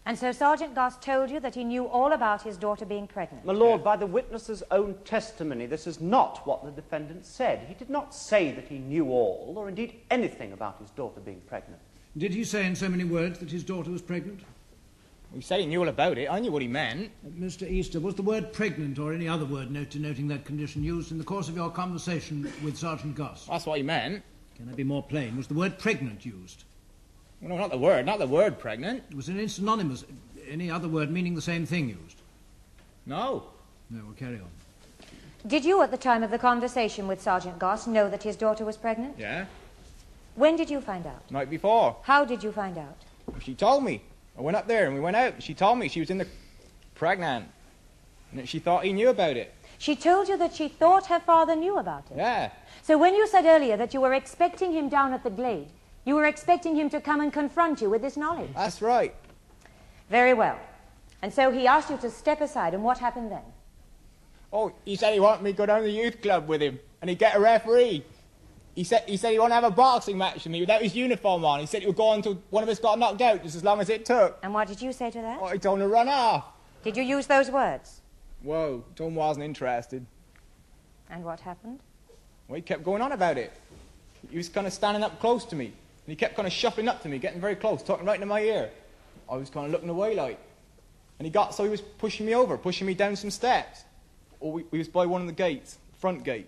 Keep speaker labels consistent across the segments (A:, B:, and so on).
A: And so Sergeant Goss told you that he knew all about his daughter being pregnant?
B: My lord, by the witness's own testimony, this is not what the defendant said. He did not say that he knew all, or indeed anything about his daughter being pregnant.
C: Did he say in so many words that his daughter was pregnant?
D: He said he knew all about it. I knew what he meant.
C: Mr. Easter, was the word pregnant or any other word denoting that condition used in the course of your conversation with Sergeant Goss?
D: That's what he meant.
C: Can I be more plain? Was the word pregnant used?
D: Well, no, not the word pregnant.
C: Was it synonymous? Any other word meaning the same thing used?
D: No.
C: No, we'll carry on.
A: Did you, at the time of the conversation with Sergeant Goss, know that his daughter was pregnant?
D: Yeah.
A: When did you find out?
D: Night before.
A: How did you find out?
D: She told me. I went up there and we went out. She told me she was pregnant. And that she thought he knew about it.
A: She told you that she thought her father knew about it?
D: Yeah.
A: So when you said earlier that you were expecting him down at the glade, you were expecting him to come and confront you with this knowledge?
D: That's right.
A: Very well. And so he asked you to step aside, and what happened then?
D: Oh, he said he wanted me to go down to the youth club with him and he'd get a referee. He said he wanted to have a boxing match with me without his uniform on. He said he would go on until one of us got knocked out, just as long as it took.
A: And what did you say to that?
D: Oh, he told him to run off.
A: Did you use those words?
D: Whoa, Tom wasn't interested.
A: And what happened?
D: Well, he kept going on about it. He was kind of standing up close to me. And he kept kind of shuffling up to me, getting very close, talking right into my ear. I was kind of looking away like. And so he was pushing me over, pushing me down some steps. Or we was by one of the gates, front gate.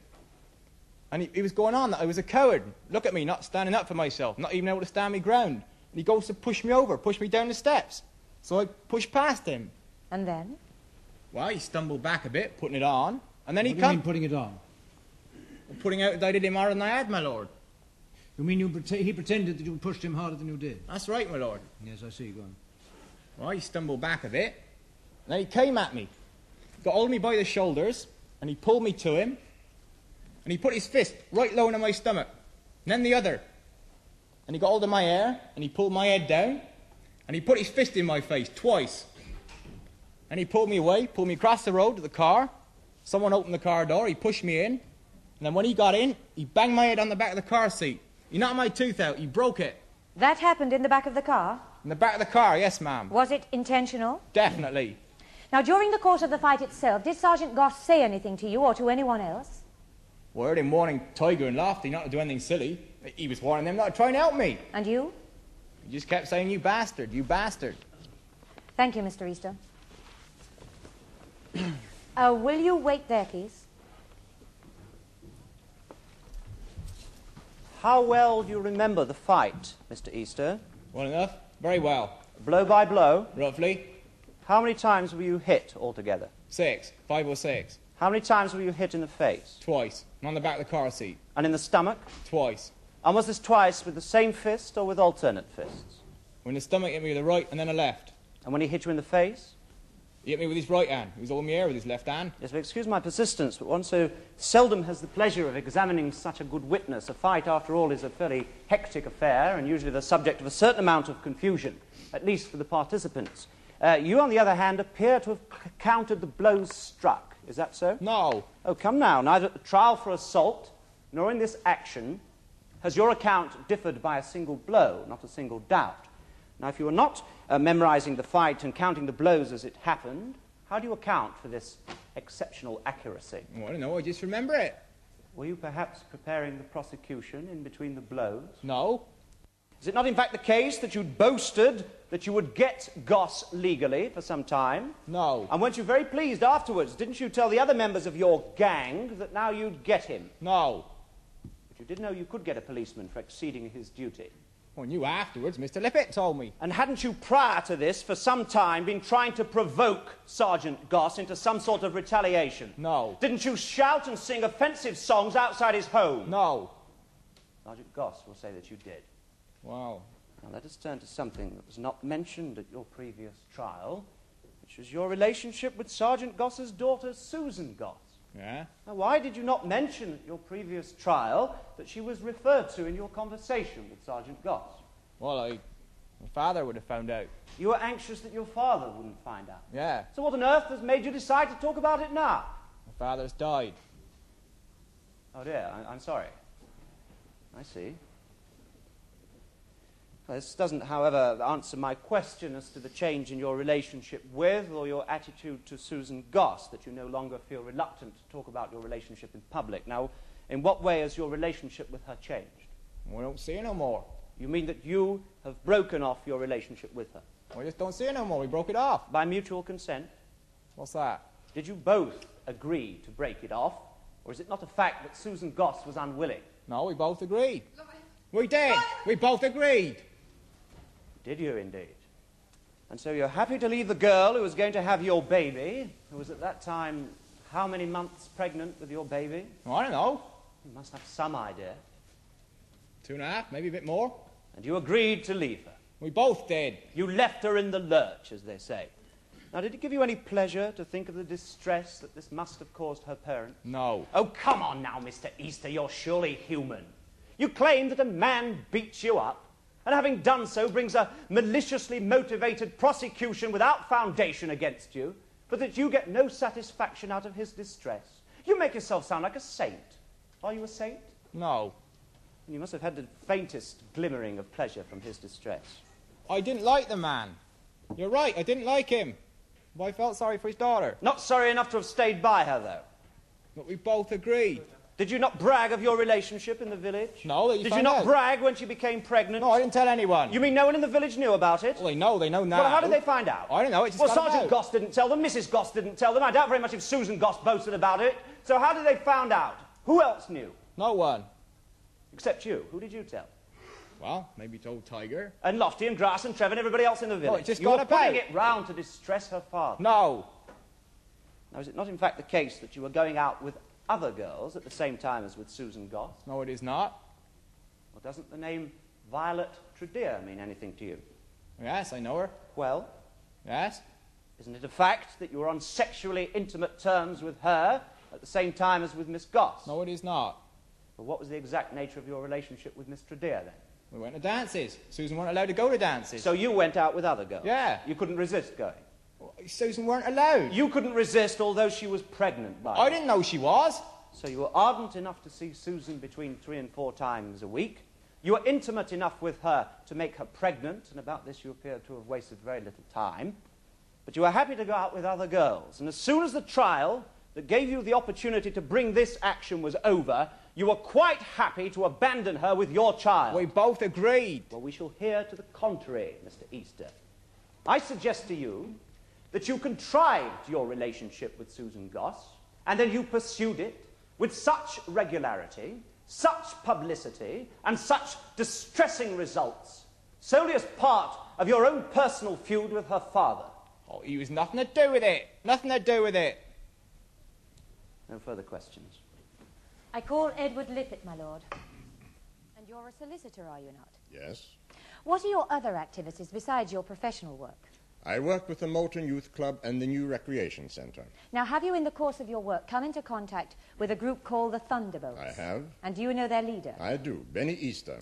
D: And he was going on that I was a coward. Look at me, not standing up for myself, not even able to stand my ground. And he goes to push me over, push me down the steps. So I pushed past him.
A: And then?
D: Well, he stumbled back a bit, putting it on. And then
C: What do you mean putting it on?
D: Putting out that I did him harder than I had, my lord.
C: You mean he pretended that you pushed him harder than you did?
D: That's right, my lord.
C: Yes, I see. Go on.
D: Well, he stumbled back a bit. And then he came at me. Got hold of me by the shoulders. And he pulled me to him. And he put his fist right low into my stomach. And then the other. And he got hold of my hair. And he pulled my head down. And he put his fist in my face twice. And he pulled me away, pulled me across the road to the car. Someone opened the car door. He pushed me in. And then when he got in, he banged my head on the back of the car seat. He knocked my tooth out. He broke it.
A: That happened in the back of the car?
D: In the back of the car, yes, ma'am.
A: Was it intentional?
D: Definitely.
A: Now, during the course of the fight itself, did Sergeant Goss say anything to you or to anyone else?
D: Well, I heard him warning Tiger and Lofty not to do anything silly. He was warning them not to try and help me.
A: And you?
D: He just kept saying, you bastard, you bastard.
A: Thank you, Mr. Easter. Will you wait there, please?
B: How well do you remember the fight, Mr. Easter?
D: Well enough? Very well.
B: Blow by blow?
D: Roughly?
B: How many times were you hit altogether?
D: 6. 5 or 6.
B: How many times were you hit in the face?
D: Twice. And on the back of the car seat.
B: And in the stomach?
D: Twice.
B: And was this twice with the same fist or with alternate fists?
D: When the stomach hit me with the right and then the left.
B: And when he hit you in the face?
D: He hit me with his right hand. He was holding me air with his left hand.
B: Yes, but excuse my persistence, but one so seldom has the pleasure of examining such a good witness. A fight, after all, is a fairly hectic affair and usually the subject of a certain amount of confusion, at least for the participants. You, on the other hand, appear to have counted the blows struck. Is that so?
D: No.
B: Oh, come now. Neither at the trial for assault nor in this action has your account differed by a single blow, not a single doubt. Now, if you were not memorizing the fight and counting the blows as it happened, how do you account for this exceptional accuracy?
D: Well, I don't know. I just remember it.
B: Were you perhaps preparing the prosecution in between the blows?
D: No.
B: Is it not in fact the case that you'd boasted that you would get Goss legally for some time?
D: No.
B: And weren't you very pleased afterwards? Didn't you tell the other members of your gang that now you'd get him?
D: No.
B: But you did know you could get a policeman for exceeding his duty.
D: Well, I knew afterwards. Mr. Lippett told me.
B: And hadn't you, prior to this, for some time, been trying to provoke Sergeant Goss into some sort of retaliation?
D: No.
B: Didn't you shout and sing offensive songs outside his home?
D: No.
B: Sergeant Goss will say that you did.
D: Wow.
B: Now let us turn to something that was not mentioned at your previous trial, which was your relationship with Sergeant Goss's daughter, Susan Goss.
D: Yeah?
B: Now, why did you not mention at your previous trial that she was referred to in your conversation with Sergeant Goss?
D: Well, my father would have found out.
B: You were anxious that your father wouldn't find out.
D: Yeah.
B: So what on earth has made you decide to talk about it now?
D: My father's died.
B: Oh dear, I'm sorry. I see. This doesn't, however, answer my question as to the change in your relationship with or your attitude to Susan Goss, that you no longer feel reluctant to talk about your relationship in public. Now, in what way has your relationship with her changed?
D: We don't see her no more.
B: You mean that you have broken off your relationship with her?
D: We just don't see her no more. We broke it off.
B: By mutual consent?
D: What's that?
B: Did you both agree to break it off? Or is it not a fact that Susan Goss was unwilling?
D: No, we both agreed. We did. We both agreed.
B: Did you indeed? And so you're happy to leave the girl who was going to have your baby, who was at that time how many months pregnant with your baby?
D: Oh, I don't know.
B: You must have some idea.
D: 2.5, maybe a bit more.
B: And you agreed to leave her.
D: We both did.
B: You left her in the lurch, as they say. Now, did it give you any pleasure to think of the distress that this must have caused her parents?
D: No.
B: Oh, come on now, Mr. Easter, you're surely human. You claim that a man beats you up, and having done so brings a maliciously motivated prosecution without foundation against you, but that you get no satisfaction out of his distress. You make yourself sound like a saint. Are you a saint?
D: No.
B: You must have had the faintest glimmering of pleasure from his distress.
D: I didn't like the man. You're right, I didn't like him. But I felt sorry for his daughter.
B: Not sorry enough to have stayed by her, though.
D: But we both agreed.
B: Did you not brag of your relationship in the village?
D: No,
B: Did you not brag when she became pregnant?
D: No, I didn't tell anyone.
B: You mean no one in the village knew about it?
D: Well, they know now.
B: Well, how did they find out?
D: I don't know, it just
B: Well,
D: got
B: Sergeant
D: about.
B: Goss didn't tell them, Mrs. Goss didn't tell them. I doubt very much if Susan Goss boasted about it. So how did they find out? Who else knew?
D: No one.
B: Except you. Who did you tell?
D: Well, maybe told Tiger.
B: And Lofty and Grass and Trevor and everybody else in the village.
D: it just
B: you
D: got
B: were
D: about.
B: putting it round to distress her father.
D: No.
B: Now, is it not in fact the case that you were going out with other girls at the same time as with Susan Goss?
D: No, it is not.
B: Well, doesn't the name Violet Tredear mean anything to you?
D: Yes, I know her.
B: Well,
D: Yes.
B: isn't it a fact that you were on sexually intimate terms with her at the same time as with Miss Goss?
D: No, it is not.
B: Well, what was the exact nature of your relationship with Miss Tredear, then?
D: We went to dances. Susan weren't allowed to go to dances.
B: So you went out with other girls?
D: Yeah.
B: You couldn't resist going?
D: Susan weren't allowed.
B: You couldn't resist, although she was pregnant by
D: I
B: you.
D: didn't know she was.
B: So you were ardent enough to see Susan between 3 and 4 times a week. You were intimate enough with her to make her pregnant, and about this you appear to have wasted very little time. But you were happy to go out with other girls. And as soon as the trial that gave you the opportunity to bring this action was over, you were quite happy to abandon her with your child.
D: We both agreed.
B: Well, we shall hear to the contrary, Mr. Easter. I suggest to you that you contrived your relationship with Susan Goss, and then you pursued it with such regularity, such publicity, and such distressing results, solely as part of your own personal feud with her father.
D: Oh, he was nothing to do with it. Nothing to do with it.
B: No further questions.
A: I call Edward Lippett, my lord. And you're a solicitor, are you not?
E: Yes.
A: What are your other activities besides your professional work?
E: I work with the Moulton Youth Club and the new Recreation Centre.
A: Now, have you, in the course of your work, come into contact with a group called the ThunderBolt?
E: I have.
A: And do you know their leader?
E: I do. Benny Easter.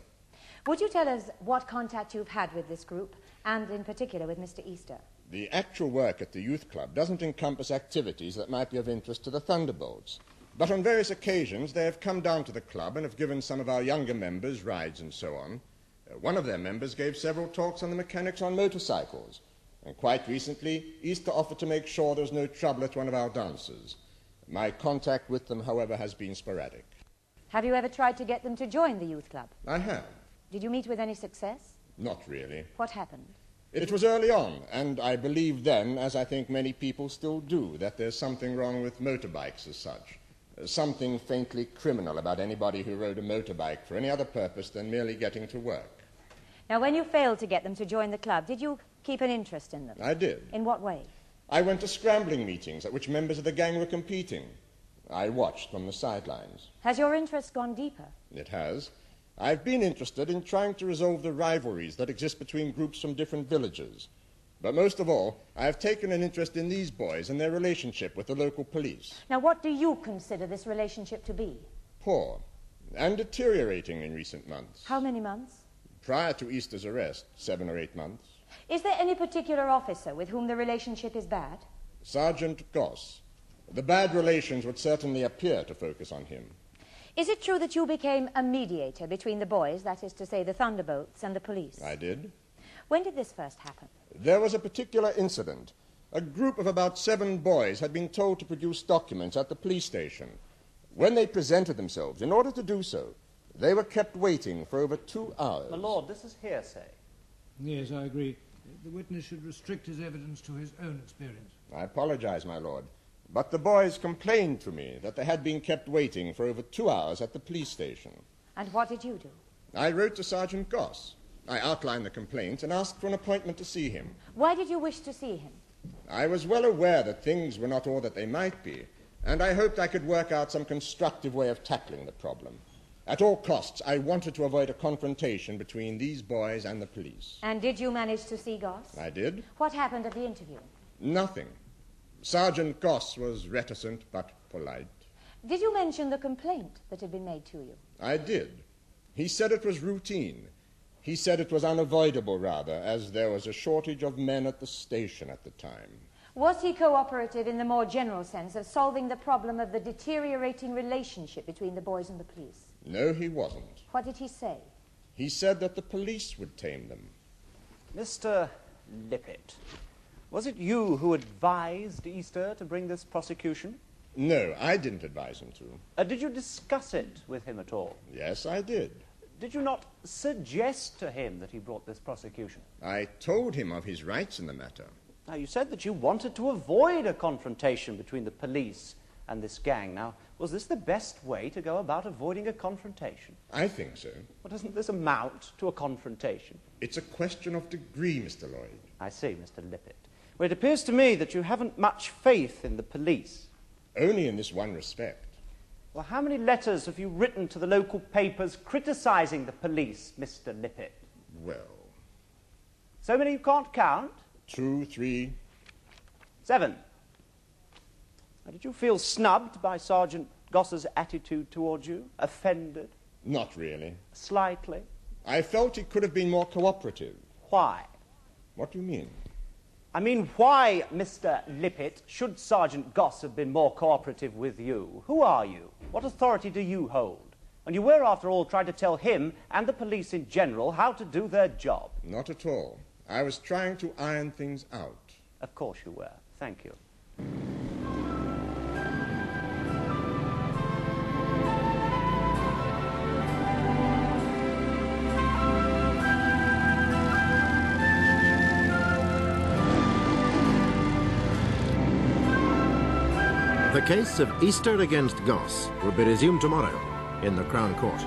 A: Would you tell us what contact you've had with this group, and in particular with Mr. Easter?
E: The actual work at the youth club doesn't encompass activities that might be of interest to the Thunderbolts. But on various occasions they have come down to the club and have given some of our younger members rides and so on. One of their members gave several talks on the mechanics on motorcycles. And quite recently, Easter offered to make sure there was no trouble at one of our dances. My contact with them, however, has been sporadic.
A: Have you ever tried to get them to join the youth club?
E: I have.
A: Did you meet with any success?
E: Not really.
A: What happened?
E: It was early on, and I believed then, as I think many people still do, that there's something wrong with motorbikes as such. Something faintly criminal about anybody who rode a motorbike for any other purpose than merely getting to work.
A: Now, when you failed to get them to join the club, did you keep an interest in them?
E: I did.
A: In what way?
E: I went to scrambling meetings at which members of the gang were competing. I watched from the sidelines.
A: Has your interest gone deeper?
E: It has. I've been interested in trying to resolve the rivalries that exist between groups from different villages. But most of all, I have taken an interest in these boys and their relationship with the local police.
A: Now, what do you consider this relationship to be?
E: Poor and deteriorating in recent months.
A: How many months?
E: Prior to Easter's arrest, 7 or 8 months.
A: Is there any particular officer with whom the relationship is bad?
E: Sergeant Goss. The bad relations would certainly appear to focus on him.
A: Is it true that you became a mediator between the boys, that is to say, the Thunderbolts, and the police?
E: I did.
A: When did this first happen?
E: There was a particular incident. A group of about 7 boys had been told to produce documents at the police station. When they presented themselves, in order to do so, they were kept waiting for over 2 hours.
B: My lord, this is hearsay.
C: Yes, I agree. The witness should restrict his evidence to his own experience.
E: I apologize, my lord. But the boys complained to me that they had been kept waiting for over 2 hours at the police station.
A: And what did you do?
E: I wrote to Sergeant Goss. I outlined the complaint and asked for an appointment to see him.
A: Why did you wish to see him?
E: I was well aware that things were not all that they might be, and I hoped I could work out some constructive way of tackling the problem. At all costs, I wanted to avoid a confrontation between these boys and the police.
A: And did you manage to see Goss?
E: I did.
A: What happened at the interview?
E: Nothing. Sergeant Goss was reticent but polite.
A: Did you mention the complaint that had been made to you?
E: I did. He said it was routine. He said it was unavoidable, rather, as there was a shortage of men at the station at the time.
A: Was he cooperative in the more general sense of solving the problem of the deteriorating relationship between the boys and the police?
E: No, he wasn't.
A: What did he say?
E: He said that the police would tame them.
B: Mr. Lippett, was it you who advised Easter to bring this prosecution?
E: No, I didn't advise him to.
B: Did you discuss it with him at all?
E: Yes, I did.
B: Did you not suggest to him that he brought this prosecution?
E: I told him of his rights in the matter.
B: Now, you said that you wanted to avoid a confrontation between the police and this gang. Now, was this the best way to go about avoiding a confrontation?
E: I think so.
B: Well, doesn't this amount to a confrontation?
E: It's a question of degree, Mr. Lloyd.
B: I see, Mr. Lippett. Well, it appears to me that you haven't much faith in the police.
E: Only in this one respect.
B: Well, how many letters have you written to the local papers criticizing the police, Mr. Lippett?
E: Well,
B: So many you can't count?
E: 2, 3.
B: 7. Now, did you feel snubbed by Sergeant Goss's attitude towards you? Offended?
E: Not really.
B: Slightly?
E: I felt he could have been more cooperative.
B: Why?
E: What do you mean?
B: I mean, why, Mr. Lippett, should Sergeant Goss have been more cooperative with you? Who are you? What authority do you hold? And you were, after all, trying to tell him and the police in general how to do their job.
E: Not at all. I was trying to iron things out.
B: Of course you were. Thank you.
F: The case of Easter against Goss will be resumed tomorrow in the Crown Court.